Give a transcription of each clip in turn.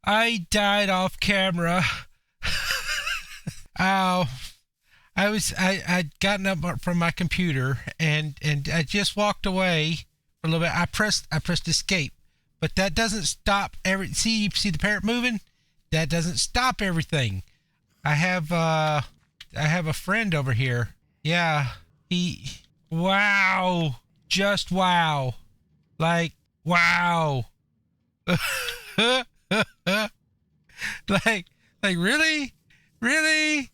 I died off camera. Oh, I'd gotten up from my computer and I just walked away for a little bit. I pressed escape, but that doesn't stop you see the parrot moving? That doesn't stop everything. I have I have a friend over here. Yeah. He Wow. Just wow. Like wow. like like really? Really?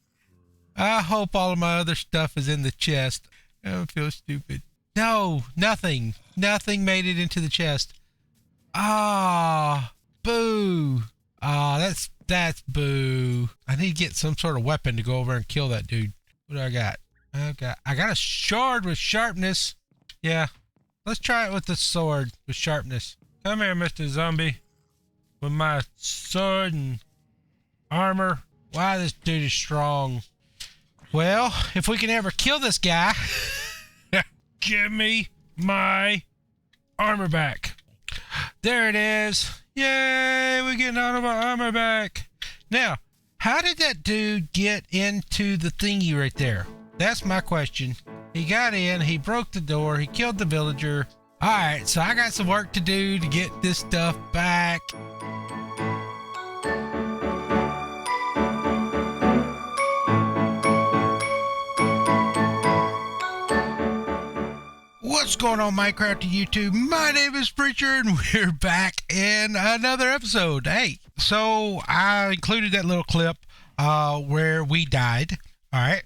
I hope all of my other stuff is in the chest. I feel stupid. No, nothing. Nothing made it into the chest. Ah, boo. Ah, that's boo. I need to get some sort of weapon to go over and kill that dude. What do I got? I got a sword with sharpness. Yeah. Let's try it with the sword with sharpness. Come here, Mr. Zombie. With my sword and armor. Wow, this dude is strong. Well, if we can ever kill this guy, give me my armor back. There it is. Yay, we're getting all of our armor back. Now, how did that dude get into the thingy right there? That's my question. He got in, he broke the door, he killed the villager. Alright, so I got some work to do to get this stuff back. What's going on, Minecraft to YouTube? My name is Preacher, and we're back in another episode. Hey, so I included that little clip where we died. All right,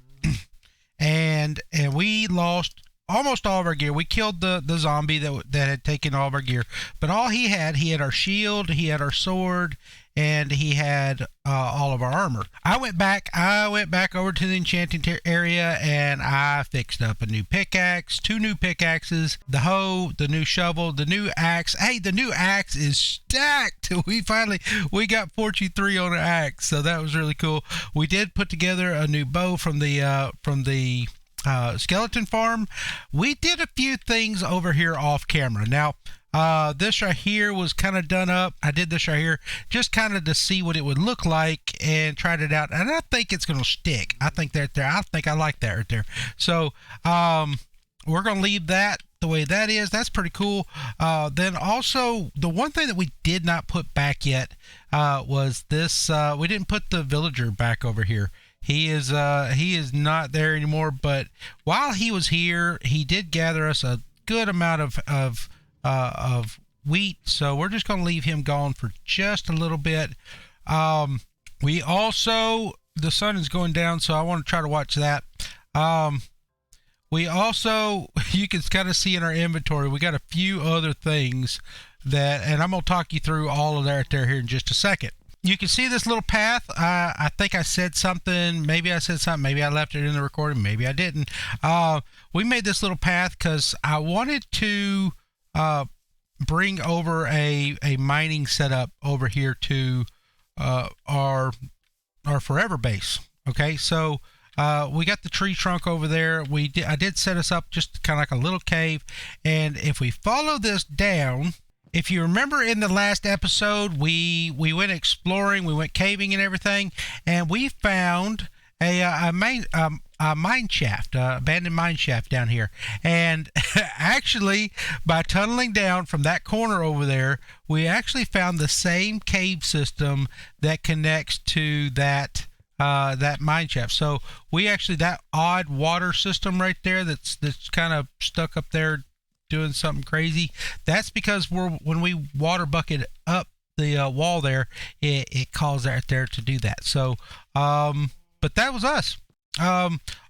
and we lost almost all of our gear. We killed the zombie that had taken all of our gear, but all he had our shield, he had our sword, and he had all of our armor. I went back over to the enchanting area, and I fixed up a new pickaxe, 2 new pickaxes, the hoe, the new shovel, the new axe. Hey, the new axe is stacked. We got Fortune 3 on our axe, so that was really cool. We did put together a new bow from the skeleton farm. We did a few things over here off camera. Now, this right here was kind of done up. I did this right here just kind of to see what it would look like and tried it out. And I think it's going to stick. I think I like that right there. So, we're going to leave that the way that is. That's pretty cool. Then also the one thing that we did not put back yet, was this, we didn't put the villager back over here. He is not there anymore, but while he was here, he did gather us a good amount of wheat, so we're just going to leave him gone for just a little bit. We also, the sun is going down, so I want to try to watch that. We also, you can kind of see in our inventory, we got a few other things and I'm going to talk you through all of that here in just a second. You can see this little path. I think I said something. Maybe I said something. Maybe I left it in the recording. Maybe I didn't. We made this little path because I wanted to bring over a mining setup over here to our forever base. Okay, so we got the tree trunk over there. I did set us up just kind of like a little cave, and if we follow this down, if you remember in the last episode, we went exploring, we went caving and everything, and we found a mine shaft, abandoned mine shaft down here. And actually, by tunneling down from that corner over there, we actually found the same cave system that connects to that mine shaft. So we actually, that odd water system right there that's kind of stuck up there doing something crazy, that's because when we water bucket up the wall there, it caused that there to do that. So but that was us.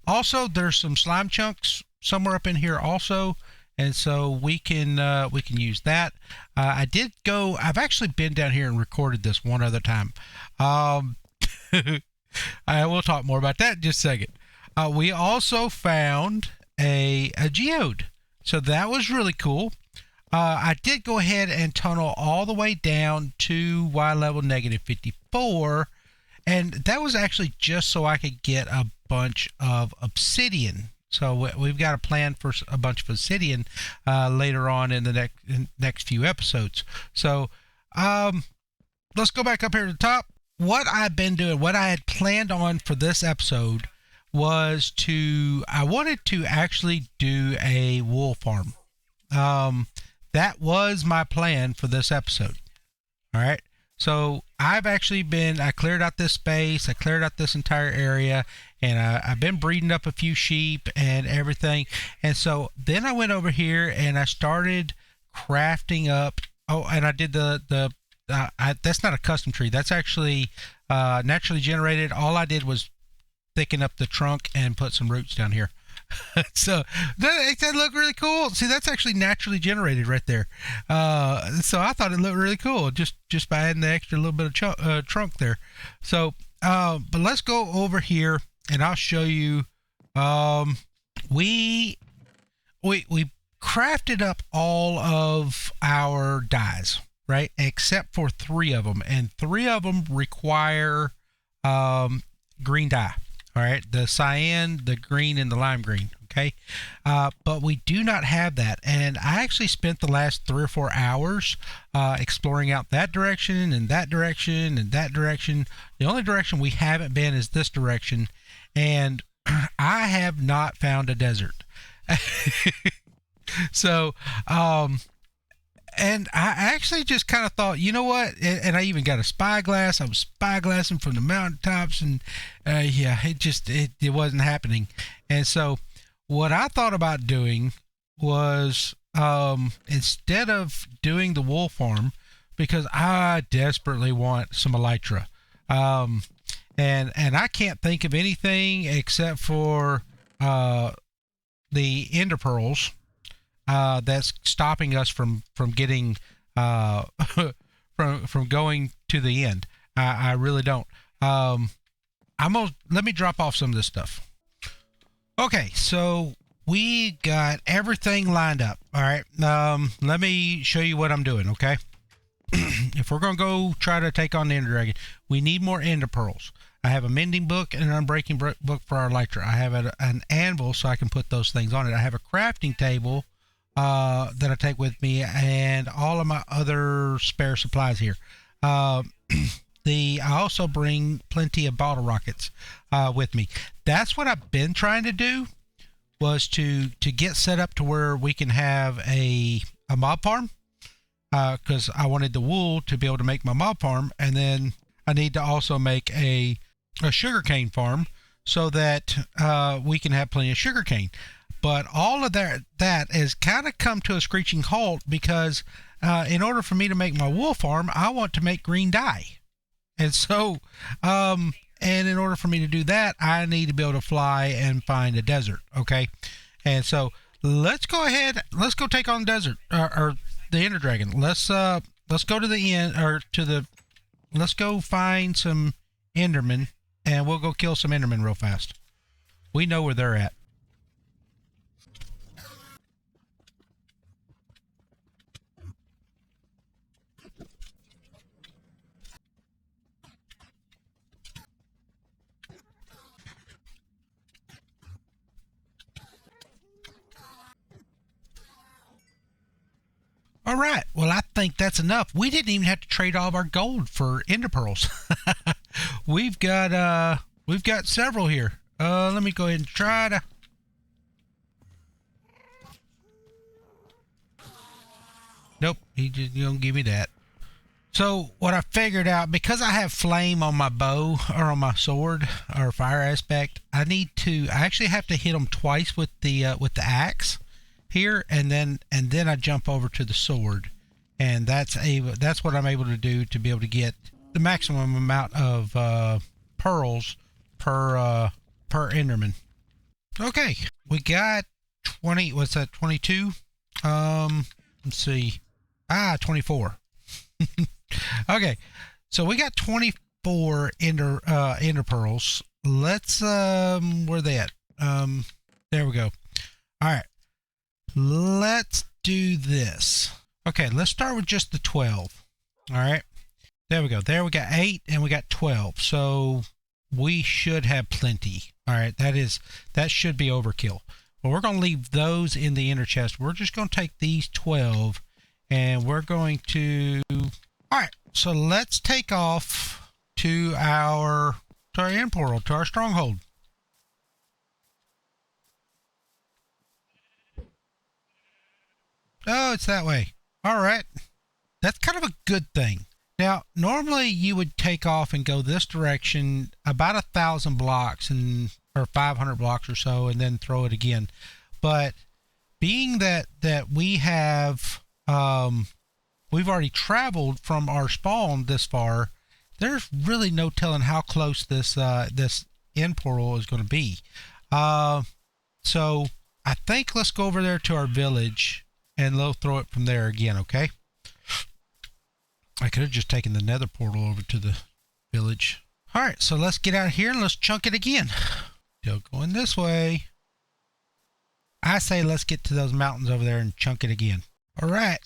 Also, there's some slime chunks somewhere up in here also, and so we can use that. I've actually been down here and recorded this one other time. I will talk more about that in just a second. We also found a geode. So that was really cool. I did go ahead and tunnel all the way down to Y level -54, and that was actually just so I could get a bunch of obsidian. So we've got a plan for a bunch of obsidian later on in the next few episodes. So let's go back up here to the top. What I've been doing, what I had planned on for this episode was I wanted to actually do a wool farm. That was my plan for this episode. All right. So I cleared out this space, I cleared out this entire area, and I've been breeding up a few sheep and everything. And so then I went over here and I started crafting up. Oh, and I did that's not a custom tree. That's actually naturally generated. All I did was thicken up the trunk and put some roots down here. So that looked really cool. See, that's actually naturally generated right there. So I thought it looked really cool just by adding the extra little bit of trunk there. So, but let's go over here and I'll show you. We crafted up all of our dyes, right? Except for 3 of them, and 3 of them require green dye. All right, the cyan, the green, and the lime green. Okay, but we do not have that, and I actually spent the last 3 or 4 hours exploring out that direction and that direction and that direction. The only direction we haven't been is this direction, and I have not found a desert. So, and I actually just kind of thought, you know what? And I even got a spyglass. I was spyglassing from the mountaintops, and yeah, it wasn't happening. And so, what I thought about doing was instead of doing the wool farm, because I desperately want some elytra, and I can't think of anything except for the ender pearls. That's stopping us from getting from going to the end. I really don't. Let me drop off some of this stuff. Okay, so we got everything lined up. All right. Let me show you what I'm doing. Okay. If we're gonna go try to take on the ender dragon, we need more ender pearls. I have a mending book and an unbreaking book for our elytra. I have an anvil so I can put those things on it. I have a crafting table that I take with me, and all of my other spare supplies here. I also bring plenty of bottle rockets with me. That's what I've been trying to do, was to get set up to where we can have a mob farm, because I wanted the wool to be able to make my mob farm, and then I need to also make a sugarcane farm so that we can have plenty of sugarcane. But all of that has kind of come to a screeching halt, because in order for me to make my wool farm, I want to make green dye. And so, and in order for me to do that, I need to be able to fly and find a desert. Okay. And so let's go ahead. Let's go take on the desert, or the ender dragon. Let's go to the end, let's go find some endermen, and we'll go kill some endermen real fast. We know where they're at. All right. Well, I think that's enough. We didn't even have to trade all of our gold for ender pearls. We've got several here. Let me go ahead and try to. Nope, he just don't give me that. So what I figured out, because I have flame on my bow or on my sword or fire aspect, I actually have to hit them twice with the axe here, and then I jump over to the sword, and that's what I'm able to do to be able to get the maximum amount of pearls per enderman. Okay, we got 20. What's that? 22. Let's see. 24. Okay, so we got 24 ender pearls. Let's where they at? There we go. All right, let's do this. Okay, let's start with just the 12. All right, there we go. There we got 8 and we got 12. So we should have plenty. All right, that should be overkill. Well, we're going to leave those in the inner chest. We're just going to take these 12, and we're going to All right, so let's take off to our end portal, to our stronghold. Oh, it's that way. All right. That's kind of a good thing. Now, normally you would take off and go this direction about 1,000 blocks or 500 blocks or so, and then throw it again. But being that we have we've already traveled from our spawn this far, there's really no telling how close this end portal is going to be. So I think let's go over there to our village and they'll throw it from there again. Okay. I could have just taken the nether portal over to the village. All right, so let's get out here and let's chunk it again. Still going this way. I say let's get to those mountains over there and chunk it again. All right.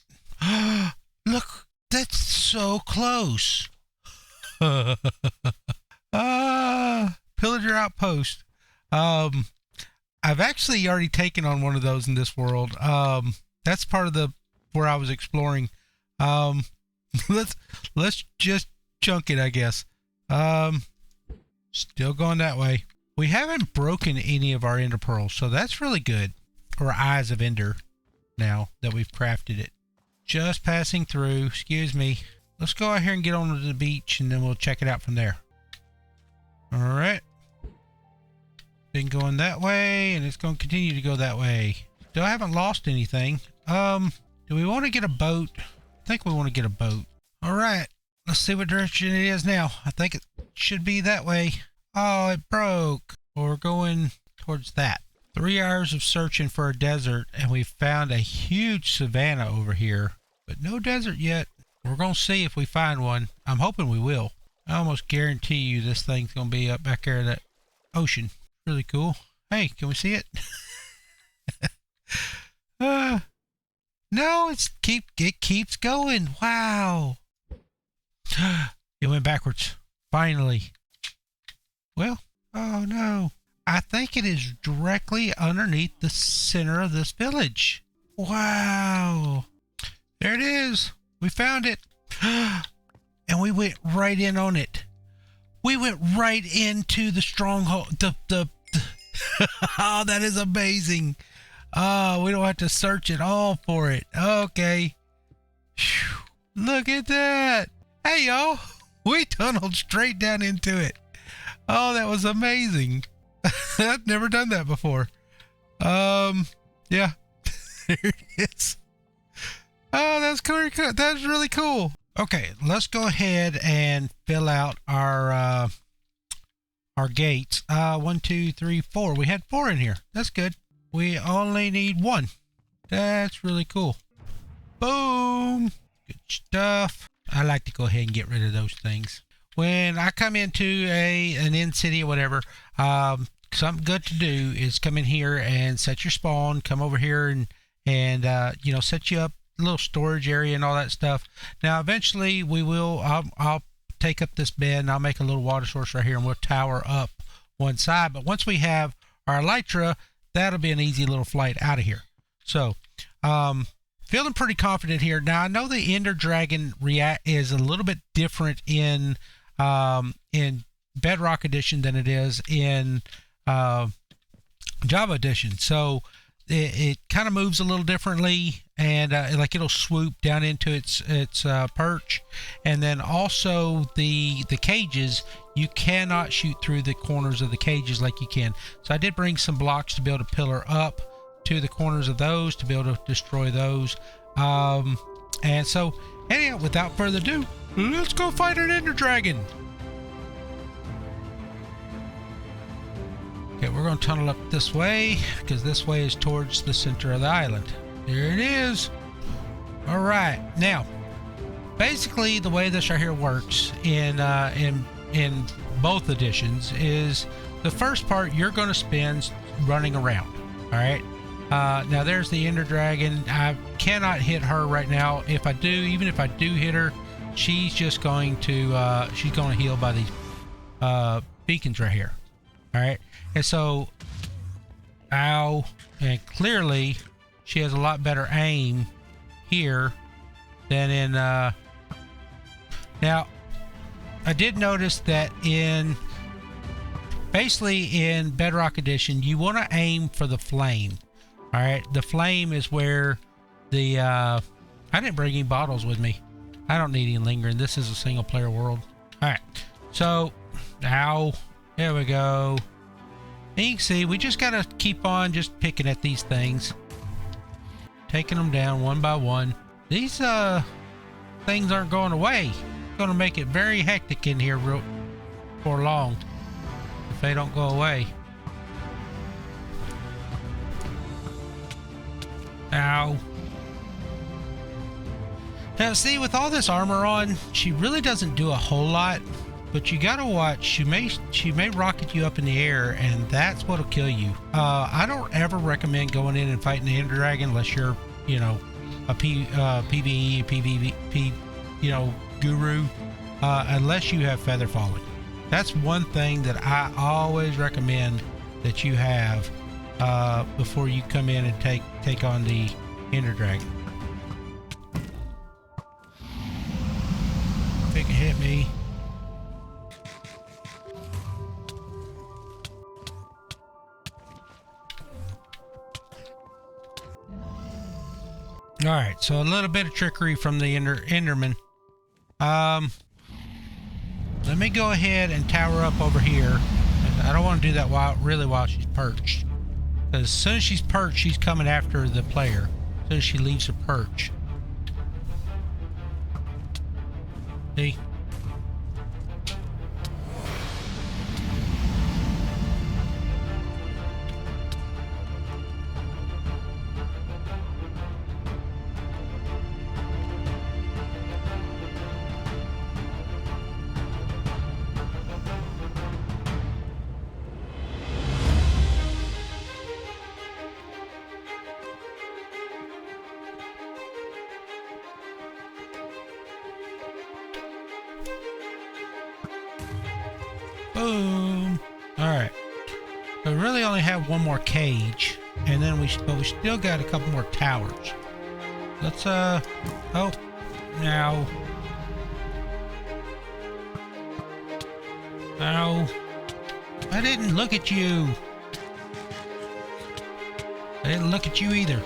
Look, that's so close. Pillager outpost. I've actually already taken on one of those in this world. That's part of where I was exploring. Let's just chunk it, I guess. Still going that way. We haven't broken any of our ender pearls, so that's really good. Or eyes of ender, now that we've crafted it. Just passing through. Excuse me. Let's go out here and get onto the beach, and then we'll check it out from there. All right. Been going that way, and it's going to continue to go that way. Still haven't lost anything. Do we want to get a boat? I think we want to get a boat. All right. Let's see what direction it is now. I think it should be that way. Oh, it broke. Well, we're going towards that. 3 hours of searching for a desert, and we found a huge savanna over here, but no desert yet. We're going to see if we find one. I'm hoping we will. I almost guarantee you this thing's going to be up back there in that ocean. Really cool. Hey, can we see it? No, it keeps going. Wow. It went backwards. Finally. Well, oh no. I think it is directly underneath the center of this village. Wow. There it is. We found it. And we went right in on it. We went right into the stronghold. Oh, that is amazing. Oh, we don't have to search at all for it. Okay. Whew. Look at that. Hey, y'all. We tunneled straight down into it. Oh, that was amazing. I've never done that before. Yeah. There it is. Oh, that's cool. That's really cool. Okay, let's go ahead and fill out our gates. 1, 2, 3, 4. We had 4 in here. That's good. We only need 1. That's really cool. Boom. Good stuff. I like to go ahead and get rid of those things. When I come into an end city or whatever, something good to do is come in here and set your spawn. Come over here and set you up a little storage area and all that stuff. Now, eventually I'll take up this bed and I'll make a little water source right here and we'll tower up one side. But once we have our elytra, that'll be an easy little flight out of here. So, feeling pretty confident here. Now, I know the Ender Dragon is a little bit different in Bedrock Edition than it is in Java Edition. So it kind of moves a little differently, and like it'll swoop down into its perch. And then also the cages, you cannot shoot through the corners of the cages like you can. So I did bring some blocks to be able to pillar up to the corners of those to be able to destroy those. And so anyhow, without further ado, let's go fight an Ender Dragon. Okay, we're going to tunnel up this way because this way is towards the center of the island. There it is. All right, now basically the way this right here works in both editions is the first part you're going to spend running around. All right. Now there's the Ender Dragon. I cannot hit her right now. If I do, even if I do hit her, she's just going to heal by these beacons right here. All right. And so, ow, and clearly she has a lot better aim here than in Now, I did notice that basically in Bedrock Edition, you want to aim for the flame. All right, the flame is where the I didn't bring any bottles with me. I don't need any lingering. This is a single player world. All right, so now there we go. And you can see we just gotta keep on just picking at these things, taking them down one by one. These things aren't going away. It's gonna make it very hectic in here for long if they don't go away. Ow. Now see, with all this armor on, she really doesn't do a whole lot, but you gotta watch. She may rocket you up in the air, and that's what'll kill you. I don't ever recommend going in and fighting the Ender Dragon unless you're, you know, a PvE, PvP, you know, guru, unless you have feather falling. That's one thing that I always recommend that you have before you come in and take on the Ender Dragon. If it can hit me. All right, so a little bit of trickery from the Enderman. Let me go ahead and tower up over here. I don't want to do that while she's perched. Because as soon as she's perched, she's coming after the player. As soon as she leaves her perch. See? Boom. All right. So we really only have one more cage, and then we still got a couple more towers. Let's oh, now. Ow. I didn't look at you. I didn't look at you either.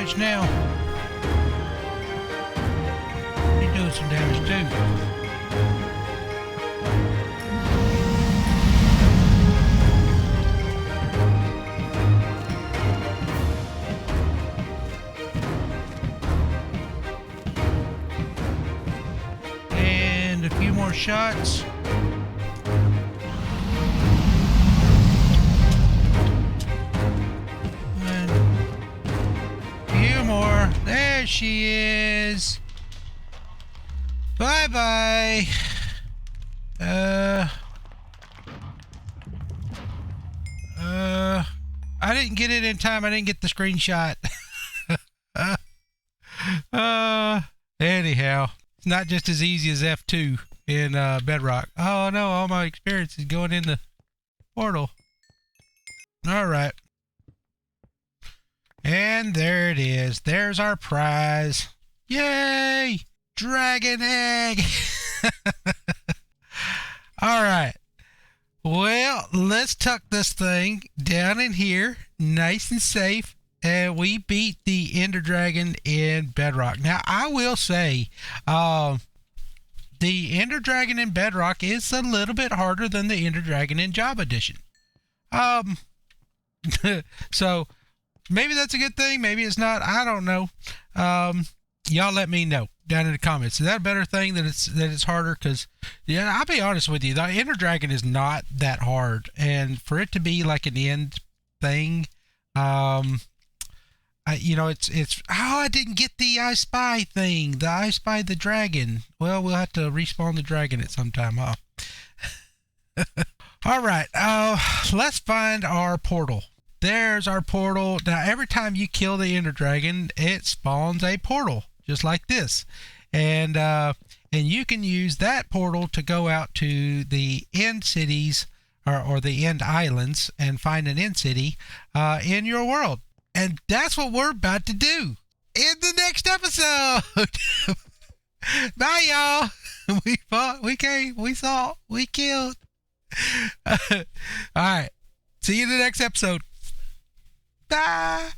damage now. He's doing some damage too. And a few more shots. There she is. Bye-bye. I didn't get it in time. I didn't get the screenshot. Anyhow, it's not just as easy as F2 in Bedrock. Oh no, all my experience is going in the portal. All right. And there it is. There's our prize. Yay! Dragon egg! All right. Well, let's tuck this thing down in here, nice and safe. And we beat the Ender Dragon in Bedrock. Now, I will say, the Ender Dragon in Bedrock is a little bit harder than the Ender Dragon in Java Edition. So... maybe that's a good thing. Maybe it's not. I don't know. Y'all let me know down in the comments. Is that a better thing that it's harder? Because yeah, I'll be honest with you. The Ender Dragon is not that hard, and for it to be like an end thing, it's I didn't get the I Spy thing. The I Spy the dragon. Well, we'll have to respawn the dragon at some time, huh? All right. Let's find our portal. There's our portal. Now, every time you kill the Ender Dragon, it spawns a portal, just like this. And you can use that portal to go out to the end cities or the end islands and find an end city in your world. And that's what we're about to do in the next episode. Bye, y'all. We fought, we came, we saw, we killed. All right. See you in the next episode. Bye.